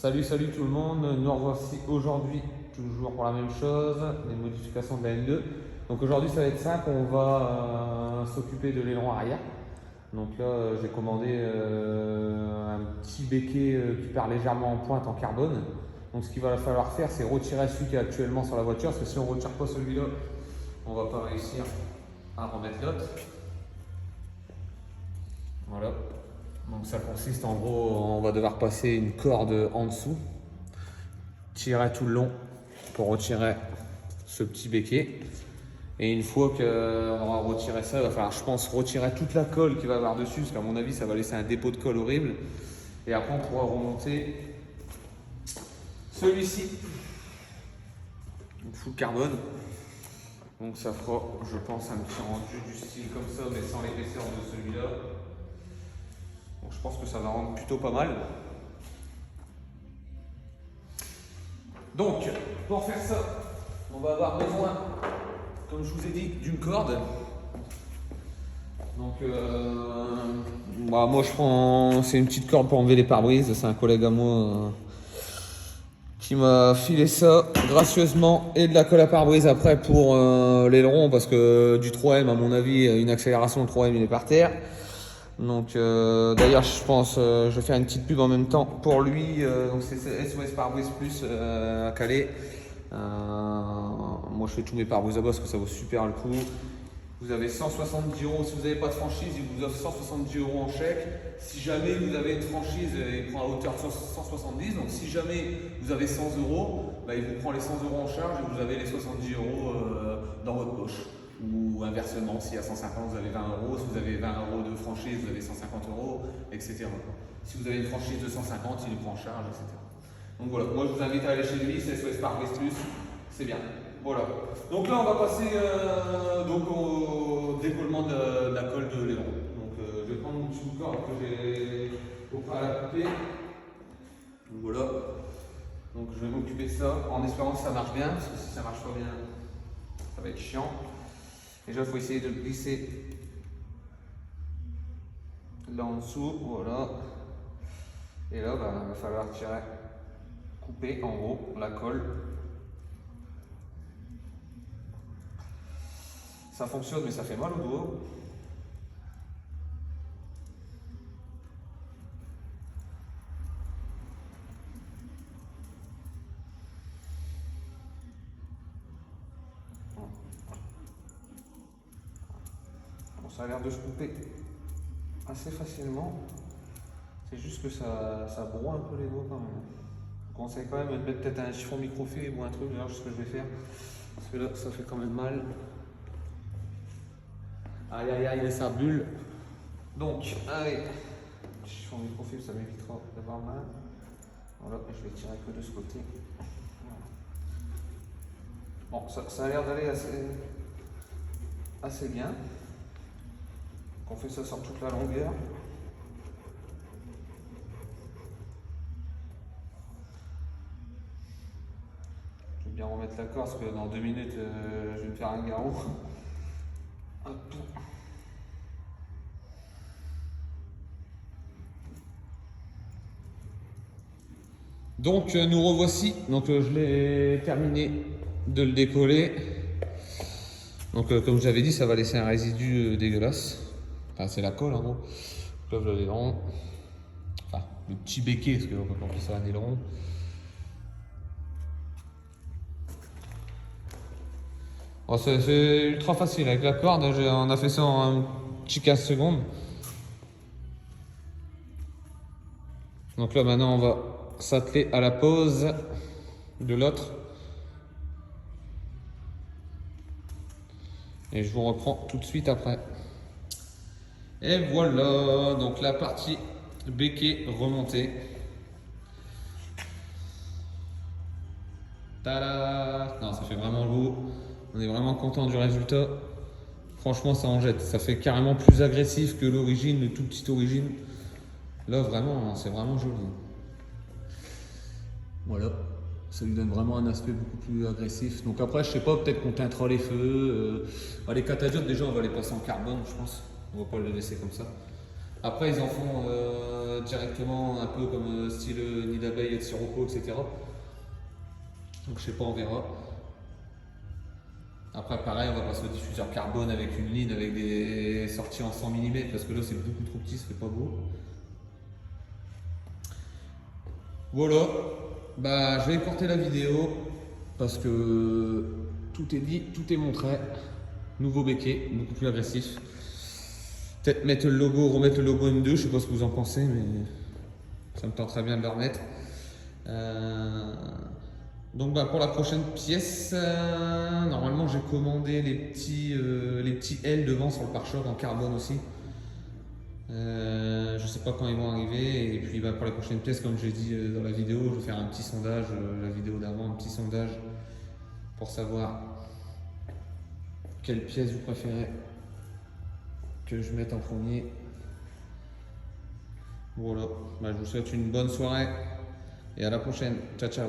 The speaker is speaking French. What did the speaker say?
Salut tout le monde, nous revoici aujourd'hui toujours pour la même chose, les modifications de la N2. Donc aujourd'hui ça va être simple, on va s'occuper de l'aileron arrière. Donc là j'ai commandé un petit béquet qui part légèrement en pointe en carbone. Donc ce qu'il va falloir faire c'est retirer celui qui est actuellement sur la voiture, parce que si on ne retire pas celui-là, on ne va pas réussir à remettre l'autre. Voilà. Donc ça consiste en gros, on va devoir passer une corde en dessous, tirer tout le long pour retirer ce petit béquet. Et une fois qu'on aura retiré ça, il va falloir, je pense, retirer toute la colle qu'il va y avoir dessus, parce qu'à mon avis, ça va laisser un dépôt de colle horrible. Et après, on pourra remonter celui-ci, full carbone. Donc ça fera, je pense, un petit rendu du style comme ça, mais sans l'épaisseur de celui-là. Donc je pense que ça va rendre plutôt pas mal. Donc, pour faire ça, on va avoir besoin, comme je vous ai dit, d'une corde. Donc, moi je prends, c'est une petite corde pour enlever les pare-brises. C'est un collègue à moi qui m'a filé ça gracieusement, et de la colle à pare-brise après pour l'aileron, parce que du 3M, à mon avis, une accélération de 3M, il est par terre. Donc d'ailleurs je pense je vais faire une petite pub en même temps pour lui, donc c'est SOS Pare-Brise Plus à Calais. Moi je fais tous mes pare-brises à bas parce que ça vaut super le coup. Vous avez 170 €, si vous n'avez pas de franchise, il vous offre 170 € en chèque. Si jamais vous avez une franchise, il prend à hauteur de 170, donc si jamais vous avez 100 €, bah, il vous prend les 100 € en charge et vous avez les 70 € dans votre poche. Ou inversement, si à 150 vous avez 20 €, si vous avez 20 € de franchise, vous avez 150 €, etc. Si vous avez une franchise de 150, il les prend en charge, etc. Donc voilà, moi je vous invite à aller chez lui, c'est SOS Pare-Brise Plus, c'est bien. Voilà. Donc là on va passer donc au décollement de la colle de l'aileron. Donc je vais prendre mon petit bout de corde que j'ai au préalable coupé. Donc voilà. Donc je vais m'occuper de ça en espérant que ça marche bien, parce que si ça marche pas bien, ça va être chiant. Déjà, il faut essayer de le glisser là en dessous, voilà. Et là, il va falloir tirer, couper en gros la colle. Ça fonctionne, mais ça fait mal au doigt. Ça a l'air de se couper assez facilement. C'est juste que ça broie un peu les doigts quand même. Je vous conseille quand même de mettre peut-être un chiffon microfibre ou un truc, là, ce que je vais faire. Parce que là, ça fait quand même mal. Aïe aïe aïe, ça bulle. Donc, allez, chiffon microfibre, ça m'évitera d'avoir mal. Voilà, je vais tirer que de ce côté. Bon, ça a l'air d'aller assez bien. On fait ça sur toute la longueur. Je vais bien remettre la corde parce que dans 2 minutes je vais me faire un garrot. Hop. Donc nous revoici. Donc je l'ai terminé de le décoller. Donc comme je l'avais dit, ça va laisser un résidu dégueulasse. Enfin, c'est la colle en gros. Donc là, l'aileron. Enfin, le petit béquet, parce qu'on peut pas appeler ça un aileron. Bon, c'est ultra facile avec la corde. On a fait ça en un petit 15 secondes. Donc là, maintenant, on va s'atteler à la pose de l'autre. Et je vous reprends tout de suite après. Et voilà, donc la partie béquet remontée. Tada! Non, ça fait vraiment beau. On est vraiment content du résultat. Franchement, ça en jette. Ça fait carrément plus agressif que l'origine, le tout petit origine. Là, vraiment, c'est vraiment joli. Voilà. Ça lui donne vraiment un aspect beaucoup plus agressif. Donc après, je sais pas, peut-être qu'on teintera les feux. Les catadiotes, déjà, on va les passer en carbone, je pense. On va pas les laisser comme ça. Après, ils en font directement un peu comme style nid d'abeille, de sirocco, etc. Donc je sais pas, on verra. Après, pareil, on va passer au diffuseur carbone avec une ligne avec des sorties en 100 mm parce que là c'est beaucoup trop petit, ça fait pas beau. Voilà, bah je vais écourter la vidéo parce que tout est dit, tout est montré. Nouveau béquet, beaucoup plus agressif. Peut-être mettre le logo, remettre le logo M2, je sais pas ce que vous en pensez, mais ça me tenterait bien de le remettre. Donc bah, pour la prochaine pièce, normalement j'ai commandé les petits L devant sur le pare-choc en carbone aussi. Je sais pas quand ils vont arriver. Et puis bah, pour la prochaine pièce, comme j'ai dit dans la vidéo, je vais faire un petit sondage, la vidéo d'avant, un petit sondage pour savoir quelle pièce vous préférez que je mette en premier. Voilà, bah, je vous souhaite une bonne soirée et à la prochaine. Ciao ciao.